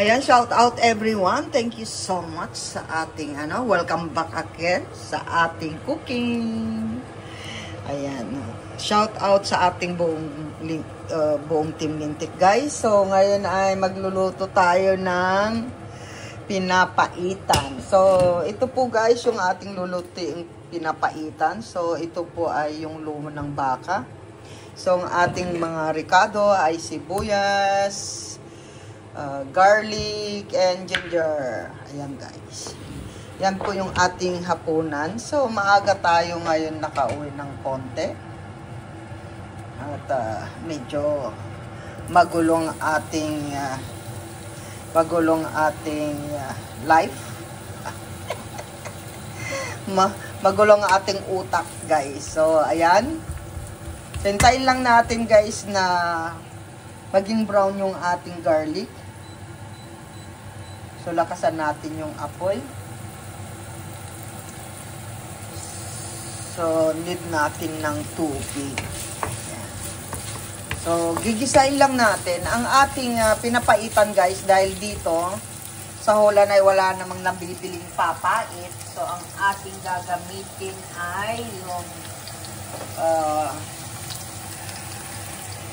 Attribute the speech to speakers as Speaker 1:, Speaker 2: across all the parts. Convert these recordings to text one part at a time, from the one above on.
Speaker 1: Ayan, shout out everyone. Thank you so much sa ating welcome back again sa ating cooking. Ayan, shout out sa ating buong team Lintik, guys. So ngayon ay magluluto tayo ng pinapaitan. So ito po guys yung ating lulutuing pinapaitan. So ito po ay yung lumo ng baka. So ang ating mga ricado ay sibuyas, garlic and ginger. Ayan guys. Yan po yung ating hapunan. So maaga tayo ngayon nakauwi ng konti. At medyo magulong ating life. Magulong ating utak guys. So ayan. Hintayin lang natin guys na maging brown yung ating garlic. So, lakasan natin yung apoy. So, need natin ng tubig. So, gigisain lang natin. Ang ating pinapaitan guys, dahil dito, sa Holland ay wala namang nabibiling papait. So, ang ating gagamitin ay yung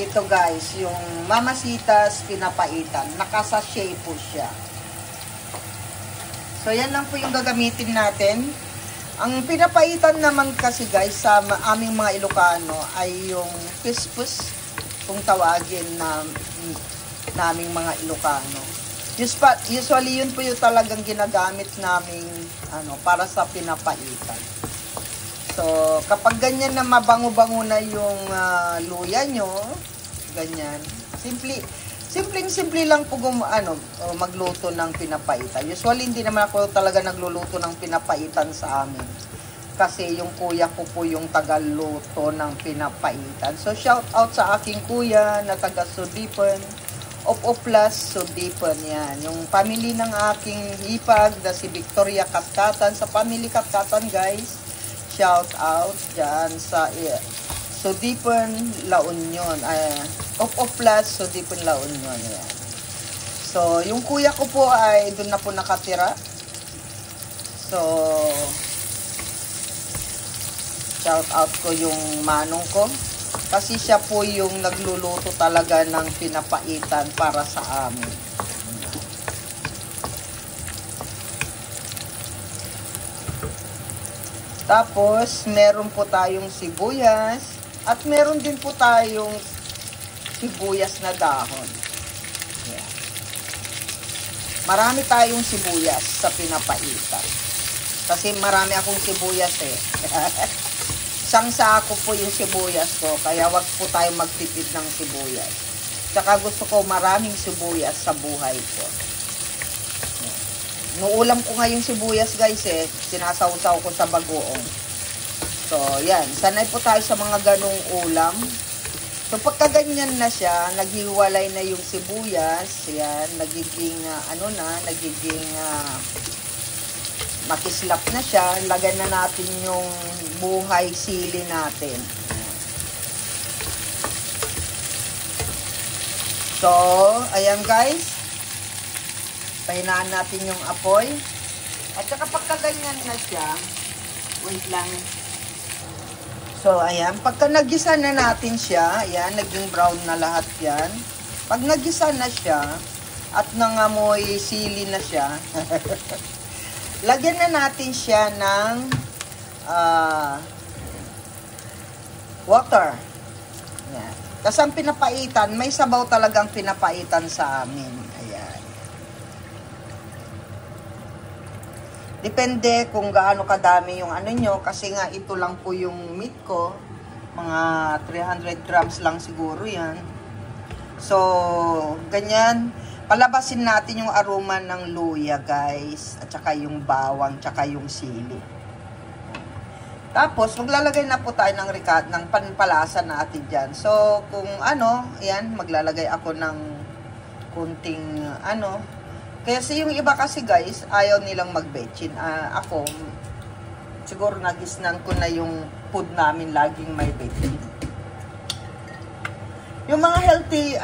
Speaker 1: ito guys, yung Mamasitas pinapaitan. Nakasashay po siya. So, yan lang po yung gagamitin natin. Ang pinapaitan naman kasi guys sa aming mga Ilocano ay yung pispus, kung tawagin naming mga Ilocano. Usually, yun po yung talagang ginagamit naming para sa pinapaitan. So, kapag ganyan na mabango-bango na yung luya nyo, ganyan, simpleng-simple lang po magluto ng pinapaitan. Usually, hindi naman ako talaga nagluluto ng pinapaitan sa amin. Kasi yung kuya ko po yung tagaluto ng pinapaitan. So, shout out sa aking kuya na taga Sudipan. Plus Sudipan yan. Yung family ng aking hipag na si Victoria Kapkatan. Sa family Kapkatan, guys, shout out dyan sa Sudipan, La Union. Plus Sudipan, La Union. Ayan. So, yung kuya ko po ay doon na po nakatira. So, shout out ko yung manong ko. Kasi siya po yung nagluluto talaga ng pinapaitan para sa amin. Tapos, meron po tayong sibuyas. At meron din po tayong sibuyas na dahon. Ayan. Marami tayong sibuyas sa pinapaitan. Kasi marami akong sibuyas eh. Isang sako po yung sibuyas ko. Kaya wag po tayo magtipid ng sibuyas. Tsaka gusto ko maraming sibuyas sa buhay ko. Nuulam ko nga yung sibuyas guys eh. Sinasawsaw ko sa bagoong. So, yan. Sanay po tayo sa mga ganong ulam. So, pagka ganyan na siya, naghiwalay na yung sibuyas. Yan. Nagiging, makislap na siya. Lagyan na natin yung buhay sili natin. So, ayan guys. Pahinaan natin yung apoy. At saka pagka ganyan na siya, wait lang. So, ayan. Pagka nagisa na natin siya, ayan, naging brown na lahat yan. Pag nagisa na siya, at nangamoy sili na siya, lagyan na natin siya ng water. Ayan. Kasi ang pinapaitan, may sabaw talagang pinapaitan sa amin. Ayan. Depende kung gaano kadami yung nyo. Kasi nga ito lang po yung meat ko. Mga 300 grams lang siguro yan. So, ganyan. Palabasin natin yung aroma ng luya, guys. At saka yung bawang, tsaka yung sili. Tapos, maglalagay na po tayo ng panpalasa natin dyan. So, kung ayan, maglalagay ako ng kunting Kasi yung iba kasi, guys, ayaw nilang mag-betchin. Ako, siguro nagisnan ko na yung food namin laging may betchin. Yung mga healthy,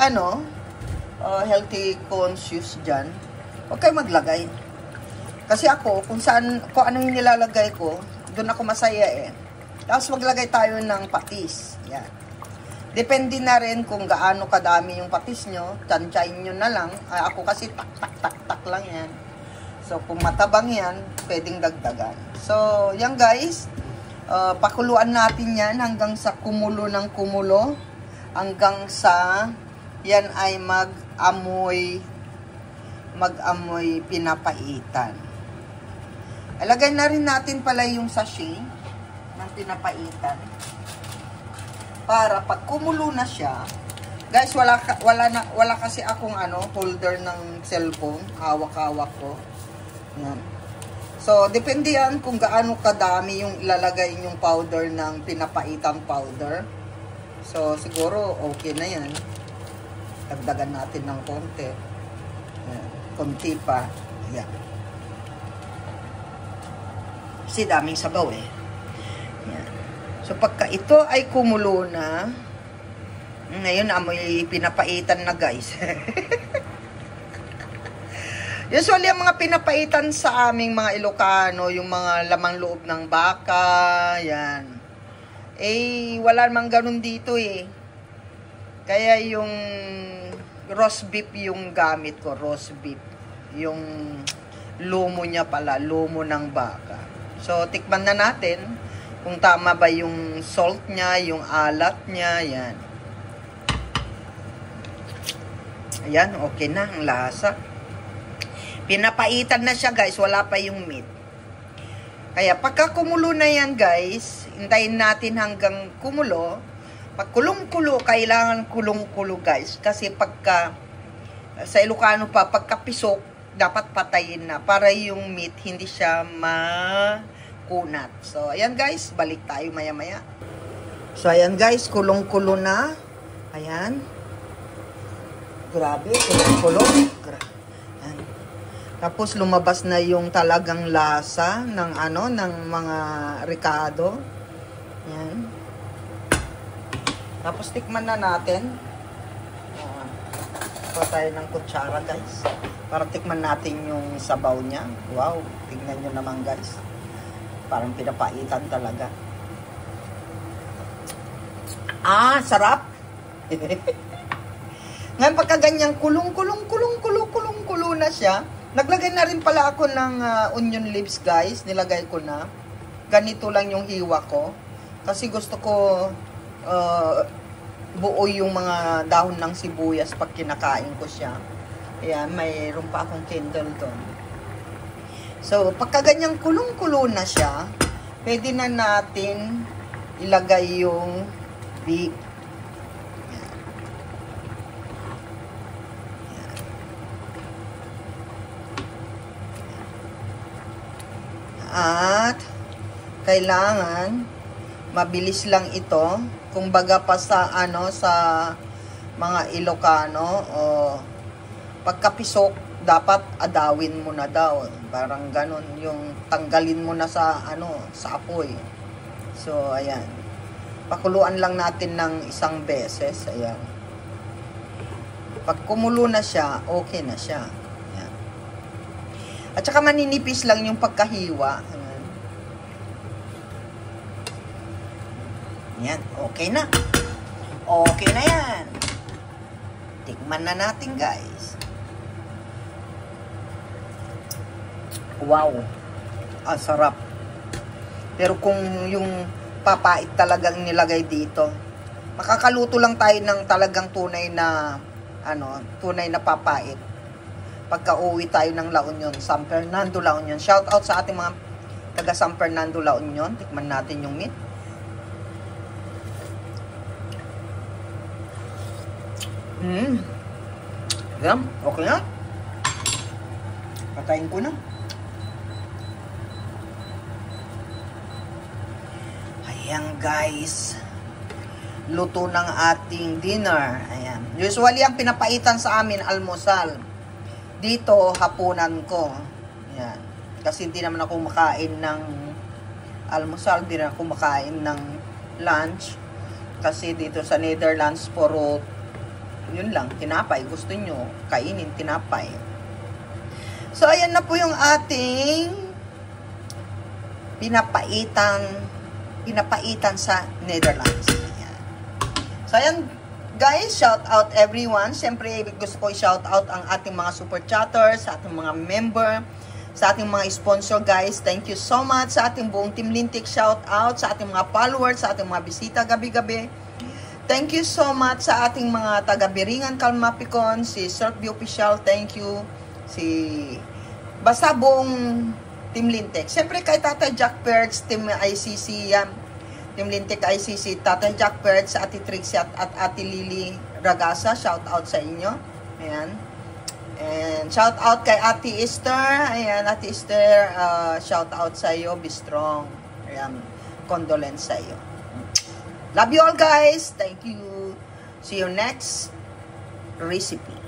Speaker 1: healthy conscious dyan, Huwag kayo maglagay. Kasi ako, kung ano yung nilalagay ko, doon ako masaya eh. Tapos maglagay tayo ng patis. Yan. Depende na rin kung gaano kadami yung patis nyo. Tansyain nyo na lang. Ako kasi tak lang yan. So, kung matabang yan, pwedeng dagdagan. So, yan guys. Pakuluan natin yan hanggang sa kumulo ng kumulo. Hanggang sa yan ay mag-amoy pinapaitan. Ilagay na rin natin pala yung sachet ng pinapaitan. Para pag kumulo na siya, guys, wala kasi akong holder ng cellphone. Hawak-hawak ko. Yan. So, depende yan kung gaano kadami yung ilalagay yung powder ng pinapaitang powder. So, siguro okay na yan. Dagdagan natin ng konti. Yan. Konti pa. Yan. Kasi daming sabaw eh. Yan. So, pagka ito ay kumulo na, ngayon amoy pinapaitan na guys. Usually, ang mga pinapaitan sa aming mga Ilocano, yung mga lamang loob ng baka, yan. Eh, wala namang ganun dito eh. Kaya yung roast beef yung gamit ko, roast beef. Yung lumo niya pala, lumo ng baka. So, tikman na natin kung tama ba yung salt niya, yung alat niya, yan. Ayan, okay na ang lasa. Pinapaitan na siya guys, wala pa yung meat. Kaya pagka kumulo na yan guys, hintayin natin hanggang kumulo. Pag kulong-kulo, kailangan kulong-kulo guys. Kasi pagka, sa Ilocano pa, pagkapisok, dapat patayin na. Para yung meat, hindi siya makunat. So, ayan guys, balik tayo maya-maya. So, ayan guys, kulong-kulo na. Ayan. Grabe, kulong-kulo. Tapos lumabas na yung talagang lasa ng ng mga ricado. Yan. Tapos tikman na natin. Kuha tayo ng kutsara guys. Para tikman natin yung sabaw niya. Wow, tignan nyo naman guys. Parang pinapaitan talaga. Sarap. Ngayon pagka ganyan kulong na siya. Naglagay na rin pala ako ng onion leaves guys. Nilagay ko na. Ganito lang yung hiwa ko. Kasi gusto ko buo yung mga dahon ng sibuyas pag kinakain ko siya. Ayan, mayroon pa akong candle doon. So, pagka ganyang kulong-kulo na siya, pwede na natin ilagay yung beef. At kailangan mabilis lang ito. Kumbaga pa sa sa mga Ilocano pagkapisok dapat adawin mo na daw. Parang ganon yung tanggalin mo na sa sa apoy. So ayan. Pakuluan lang natin ng isang beses. Ayan. Pag kumulo na siya, okay na siya. At saka maninipis lang yung pagkahiwa. Yan, okay na. Okay na yan. Tikman na natin guys. Wow. Ang sarap. Pero kung yung papait talagang nilagay dito, makakaluto lang tayo ng talagang tunay na tunay na papait. Pagka uwi tayo ng La Union, San Fernando, La Union. Shout out sa ating mga taga San Fernando, La Union. Tikman natin yung meat. Yan, okay na. Patayin ko na. Ayan guys. Luto ng ating dinner. Ayan. Usually ang pinapaitan sa amin, almusal. Dito, hapunan ko. Yan. Kasi hindi naman ako makain ng almusal. Hindi na ako makain ng lunch. Kasi dito sa Netherlands, puro, yun lang, tinapay. Gusto nyo, kainin tinapay. So, ayan na po yung ating pinapaitan sa Netherlands. Ayan. So, ayan, guys, shout out everyone. Siyempre, gusto ko i-shout out ang ating mga super chatters, sa ating mga member, sa ating mga sponsor, guys. Thank you so much sa ating buong Team Lintik. Shout out sa ating mga followers, sa ating mga bisita gabi-gabi. Thank you so much sa ating mga taga-Biringan Kalmapicon, si Surf B Official, thank you. Basta buong Team Lintik. Siyempre kay Tatay Jack Perch, Team ICC, Team Lintik ICC, Tatay Jack Perch, Ate Trixie at Ate Lily Ragasa, shout out sa inyo. Ayan. And shout out kay Ate Esther. Ayan, Ate Esther, shout out sa iyo, be strong. Ayan, condolence sa iyo. Love you all, guys. Thank you. See you next recipe.